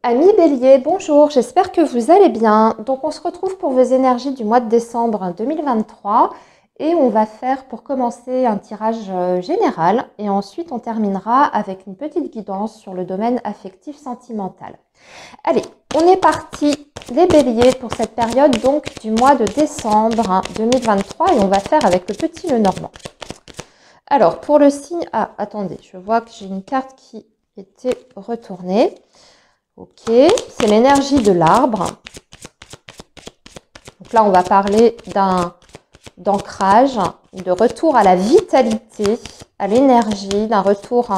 Amis Bélier, bonjour, j'espère que vous allez bien. Donc on se retrouve pour vos énergies du mois de décembre 2023 et on va faire pour commencer un tirage général et ensuite on terminera avec une petite guidance sur le domaine affectif sentimental. Allez, on est parti les Béliers pour cette période donc du mois de décembre 2023 et on va faire avec le petit Lenormand. Alors pour le signe, attendez, je vois que j'ai une carte qui était retournée. Ok, c'est l'énergie de l'arbre. Donc là, on va parler d'ancrage, de retour à la vitalité, à l'énergie, d'un retour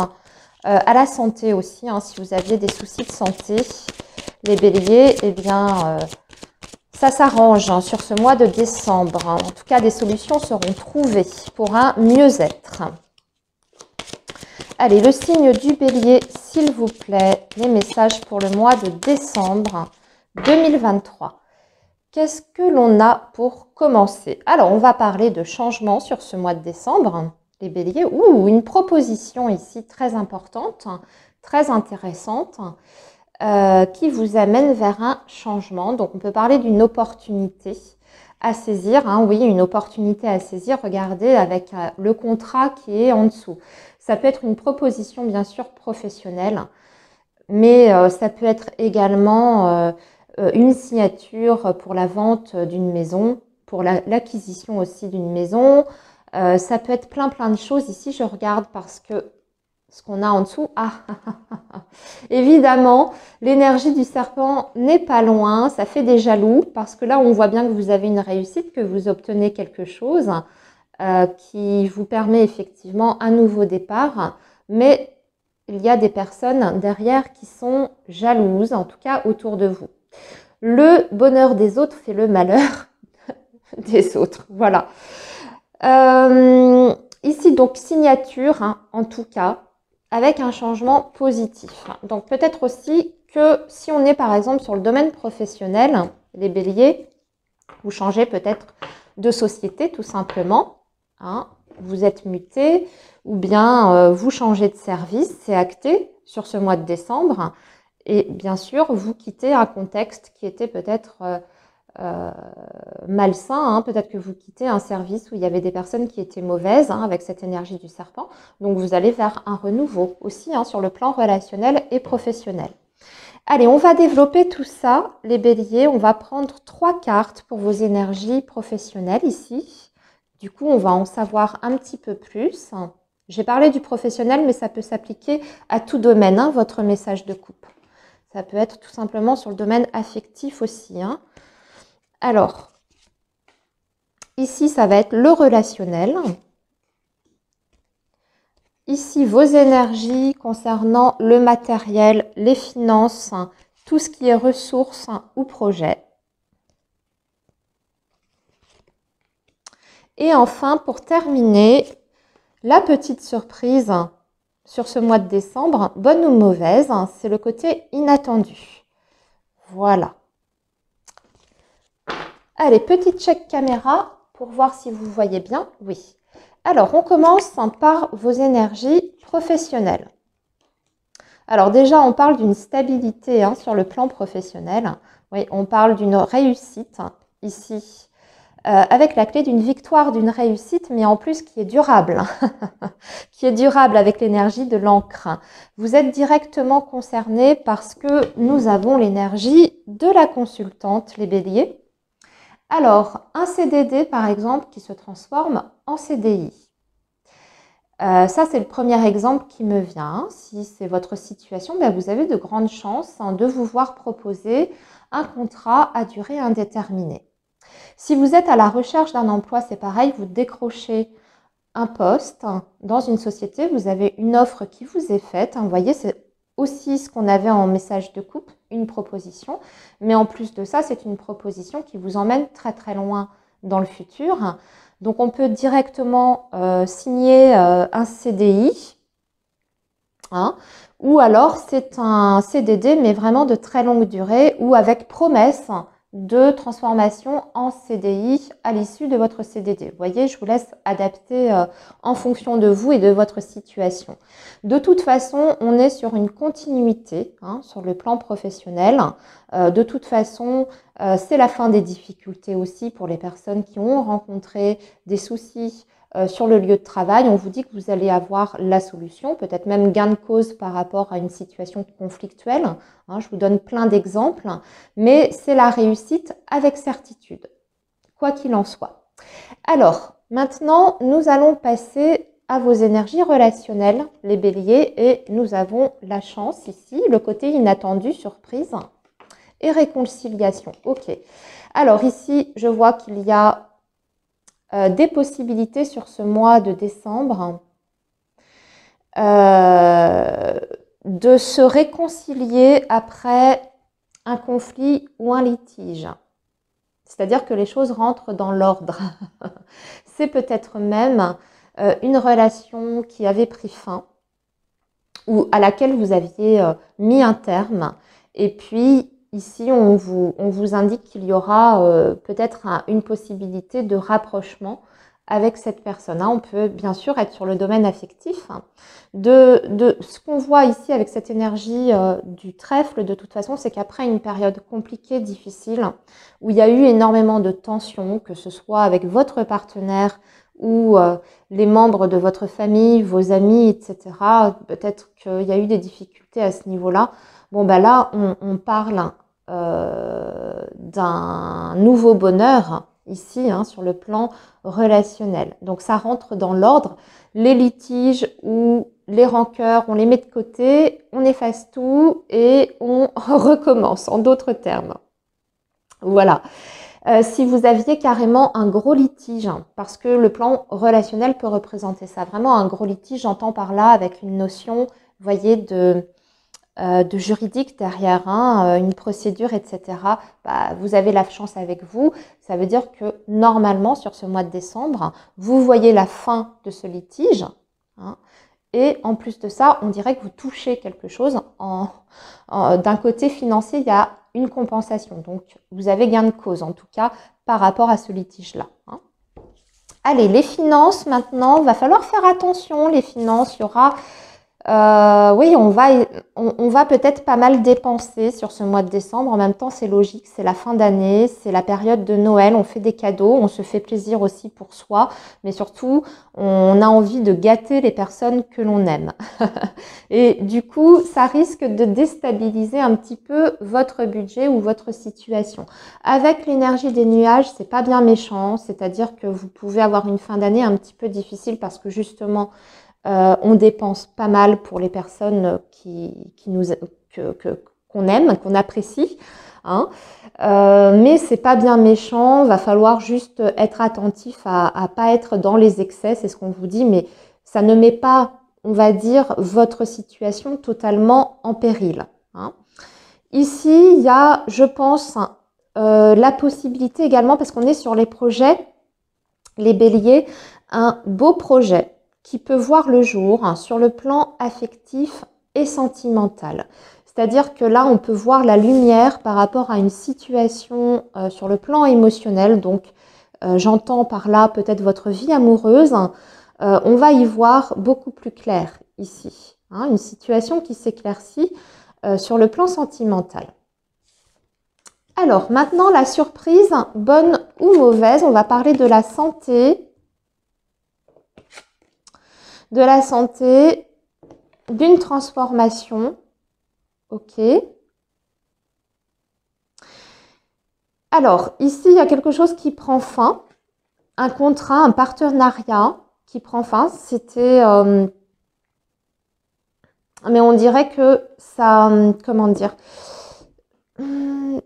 à la santé aussi. Si vous aviez des soucis de santé, les béliers, eh bien, ça s'arrange sur ce mois de décembre. En tout cas, des solutions seront trouvées pour un mieux-être. Allez, le signe du bélier, s'il vous plaît, les messages pour le mois de décembre 2023. Qu'est-ce que l'on a pour commencer? Alors, on va parler de changement sur ce mois de décembre, les béliers. Une proposition ici très importante, très intéressante, qui vous amène vers un changement. Donc, on peut parler d'une opportunité à saisir. Oui, une opportunité à saisir. Regardez avec le contrat qui est en dessous. Ça peut être une proposition, bien sûr, professionnelle, mais ça peut être également une signature pour la vente d'une maison, pour l'acquisition aussi d'une maison. Ça peut être plein de choses. Ici, je regarde parce que ce qu'on a en dessous, évidemment, l'énergie du serpent n'est pas loin. Ça fait des jaloux parce que là, on voit bien que vous avez une réussite, que vous obtenez quelque chose. Qui vous permet effectivement un nouveau départ, mais il y a des personnes derrière qui sont jalouses, en tout cas autour de vous. Le bonheur des autres fait le malheur des autres, voilà. Ici, donc, signature, en tout cas, avec un changement positif. Donc, peut-être aussi que si on est, par exemple, sur le domaine professionnel, les béliers, vous changez peut-être de société, tout simplement. Vous êtes muté ou bien vous changez de service, c'est acté sur ce mois de décembre. Et bien sûr, vous quittez un contexte qui était peut-être malsain. Peut-être que vous quittez un service où il y avait des personnes qui étaient mauvaises avec cette énergie du serpent. Donc, vous allez vers un renouveau aussi sur le plan relationnel et professionnel. Allez, on va développer tout ça, les béliers. On va prendre 3 cartes pour vos énergies professionnelles ici. Du coup, on va en savoir un petit peu plus. J'ai parlé du professionnel, mais ça peut s'appliquer à tout domaine, votre message de coupe. Ça peut être tout simplement sur le domaine affectif aussi. Alors, ici, ça va être le relationnel. Ici, vos énergies concernant le matériel, les finances, tout ce qui est ressources ou projets. Et enfin, pour terminer, la petite surprise sur ce mois de décembre, bonne ou mauvaise, c'est le côté inattendu. Voilà. Allez, petit check caméra pour voir si vous voyez bien. Oui. Alors, on commence par vos énergies professionnelles. Alors déjà, on parle d'une stabilité sur le plan professionnel. Oui, on parle d'une réussite ici. Avec la clé d'une victoire, d'une réussite, mais en plus qui est durable, qui est durable avec l'énergie de l'encre. Vous êtes directement concerné parce que nous avons l'énergie de la consultante, les béliers. Alors, un CDD, par exemple, qui se transforme en CDI. Ça, c'est le premier exemple qui me vient. Si c'est votre situation, vous avez de grandes chances de vous voir proposer un contrat à durée indéterminée. Si vous êtes à la recherche d'un emploi, c'est pareil, vous décrochez un poste dans une société, vous avez une offre qui vous est faite. Vous voyez, c'est aussi ce qu'on avait en message de coupe, une proposition. Mais en plus de ça, c'est une proposition qui vous emmène très loin dans le futur. Donc, on peut directement signer un CDI. Ou alors, c'est un CDD, mais vraiment de très longue durée ou avec promesse de transformation en CDI à l'issue de votre CDD. Vous voyez, je vous laisse adapter en fonction de vous et de votre situation. De toute façon, on est sur une continuité sur le plan professionnel. De toute façon, c'est la fin des difficultés aussi pour les personnes qui ont rencontré des soucis sur le lieu de travail. On vous dit que vous allez avoir la solution, peut-être même gain de cause par rapport à une situation conflictuelle. Je vous donne plein d'exemples, mais c'est la réussite avec certitude, quoi qu'il en soit. Alors, maintenant, nous allons passer à vos énergies relationnelles, les béliers, et nous avons la chance ici, le côté inattendu, surprise et réconciliation. Ok. Alors ici, je vois qu'il y a des possibilités sur ce mois de décembre de se réconcilier après un conflit ou un litige. C'est-à-dire que les choses rentrent dans l'ordre. C'est peut-être même une relation qui avait pris fin ou à laquelle vous aviez mis un terme. Et puis ici, on vous indique qu'il y aura peut-être une possibilité de rapprochement avec cette personne. On peut bien sûr être sur le domaine affectif. De ce qu'on voit ici avec cette énergie du trèfle, de toute façon, c'est qu'après une période compliquée, difficile, où il y a eu énormément de tensions, que ce soit avec votre partenaire ou les membres de votre famille, vos amis, etc. Peut-être qu'il y a eu des difficultés à ce niveau-là. Bon, ben là, on parle d'un nouveau bonheur ici, sur le plan relationnel. Donc, ça rentre dans l'ordre. Les litiges ou les rancœurs, on les met de côté, on efface tout et on recommence, en d'autres termes. Voilà. Si vous aviez carrément un gros litige, parce que le plan relationnel peut représenter ça, vraiment un gros litige, j'entends par là avec une notion, vous voyez, de juridique derrière, une procédure, etc. Vous avez la chance avec vous. Ça veut dire que normalement, sur ce mois de décembre, vous voyez la fin de ce litige. Et en plus de ça, on dirait que vous touchez quelque chose. D'un côté financier, il y a une compensation. Donc, vous avez gain de cause, en tout cas, par rapport à ce litige-là. Allez, les finances, maintenant, va falloir faire attention. Les finances, il y aura... oui, on va peut-être pas mal dépenser sur ce mois de décembre. En même temps, c'est logique, c'est la fin d'année, c'est la période de Noël, on fait des cadeaux, on se fait plaisir aussi pour soi, mais surtout, on a envie de gâter les personnes que l'on aime. Et du coup, ça risque de déstabiliser un petit peu votre budget ou votre situation. Avec l'énergie des nuages, c'est pas bien méchant, c'est-à-dire que vous pouvez avoir une fin d'année un petit peu difficile parce que justement, on dépense pas mal pour les personnes qu'on aime, qu'on apprécie. Mais c'est pas bien méchant, va falloir juste être attentif à pas être dans les excès, c'est ce qu'on vous dit, mais ça ne met pas, on va dire, votre situation totalement en péril. Ici, il y a, je pense, la possibilité également, parce qu'on est sur les projets, les béliers, un beau projet qui peut voir le jour sur le plan affectif et sentimental. C'est-à-dire que là, on peut voir la lumière par rapport à une situation sur le plan émotionnel. Donc, j'entends par là peut-être votre vie amoureuse. On va y voir beaucoup plus clair ici. Une situation qui s'éclaircit sur le plan sentimental. Alors, maintenant, la surprise, bonne ou mauvaise, on va parler de la santé. D'une transformation. Ok. Alors, ici, il y a quelque chose qui prend fin. Un contrat, un partenariat qui prend fin. C'était... mais on dirait que ça... Comment dire ?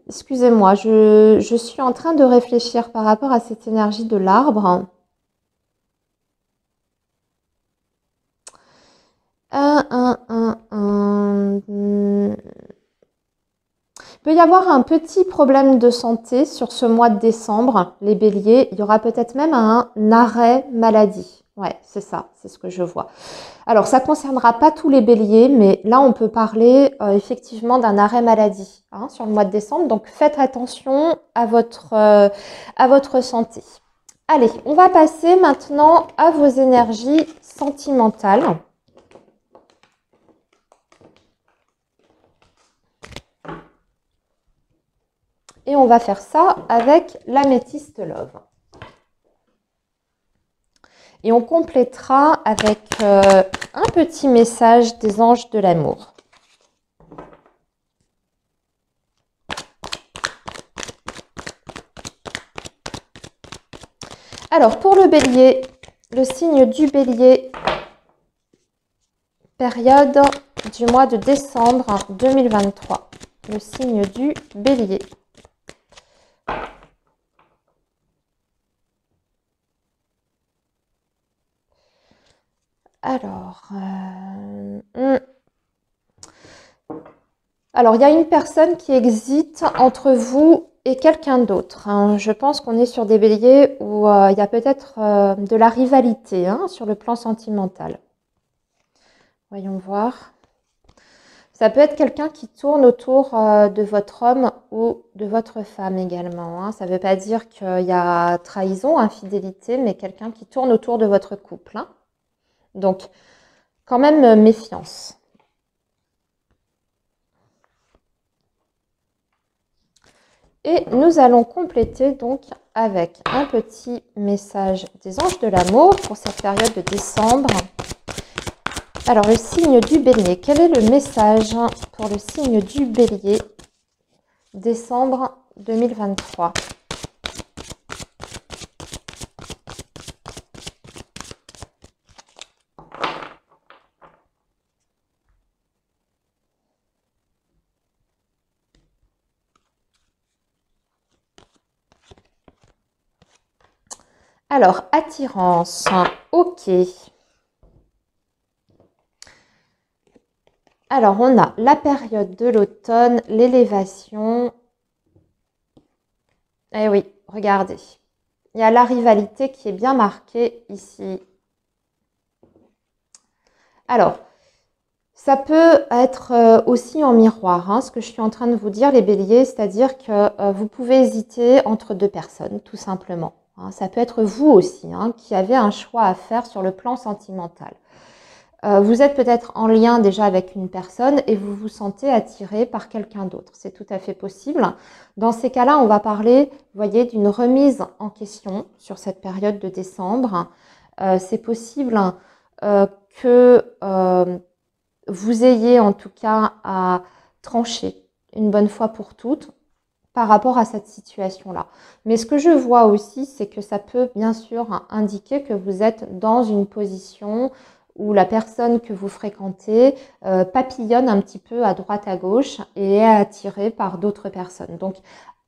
Excusez-moi, je suis en train de réfléchir par rapport à cette énergie de l'arbre. Il peut y avoir un petit problème de santé sur ce mois de décembre, les béliers. Il y aura peut-être même un arrêt maladie. Ouais, c'est ça, c'est ce que je vois. Alors, ça ne concernera pas tous les béliers, mais là, on peut parler effectivement d'un arrêt maladie hein, sur le mois de décembre. Donc, faites attention à votre santé. Allez, on va passer maintenant à vos énergies sentimentales. Et on va faire ça avec l'améthyste love. Et on complétera avec un petit message des anges de l'amour. Alors, pour le bélier, le signe du bélier, période du mois de décembre 2023. Le signe du bélier. Alors, il y a une personne qui hésite entre vous et quelqu'un d'autre. Hein. Je pense qu'on est sur des béliers où il y a peut-être de la rivalité hein, sur le plan sentimental. Voyons voir. Ça peut être quelqu'un qui tourne autour de votre homme ou de votre femme également. Hein. Ça ne veut pas dire qu'il y a trahison, infidélité, mais quelqu'un qui tourne autour de votre couple. Hein. Donc, quand même méfiance. Et nous allons compléter donc avec un petit message des anges de l'amour pour cette période de décembre. Alors, le signe du bélier, quel est le message pour le signe du bélier, décembre 2023 ? Alors, attirance, ok. Alors, on a la période de l'automne, l'élévation. Eh oui, regardez. Il y a la rivalité qui est bien marquée ici. Alors, ça peut être aussi en miroir, hein, ce que je suis en train de vous dire, les béliers, c'est-à-dire que vous pouvez hésiter entre deux personnes, tout simplement. Hein. Ça peut être vous aussi, hein, qui avez un choix à faire sur le plan sentimental. Vous êtes peut-être en lien déjà avec une personne et vous vous sentez attiré par quelqu'un d'autre. C'est tout à fait possible. Dans ces cas-là, on va parler, vous voyez, d'une remise en question sur cette période de décembre. C'est possible que vous ayez en tout cas à trancher une bonne fois pour toutes par rapport à cette situation-là. Mais ce que je vois aussi, c'est que ça peut bien sûr indiquer que vous êtes dans une position où la personne que vous fréquentez papillonne un petit peu à droite à gauche et est attirée par d'autres personnes. Donc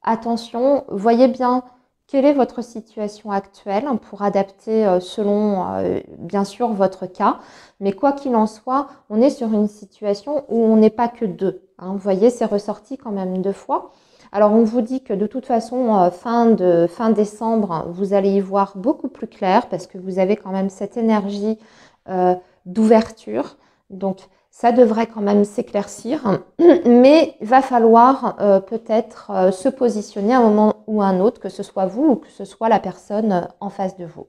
attention, voyez bien quelle est votre situation actuelle pour adapter selon bien sûr votre cas. Mais quoi qu'il en soit, on est sur une situation où on n'est pas que deux. Hein. Vous voyez, c'est ressorti quand même 2 fois. Alors, on vous dit que de toute façon, fin décembre, vous allez y voir beaucoup plus clair parce que vous avez quand même cette énergie d'ouverture. Donc, ça devrait quand même s'éclaircir. Mais il va falloir peut-être se positionner à un moment ou à un autre, que ce soit vous ou que ce soit la personne en face de vous.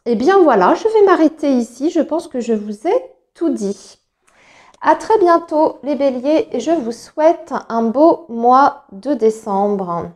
Eh bien, voilà, je vais m'arrêter ici. Je pense que je vous ai tout dit. À très bientôt les béliers et je vous souhaite un beau mois de décembre.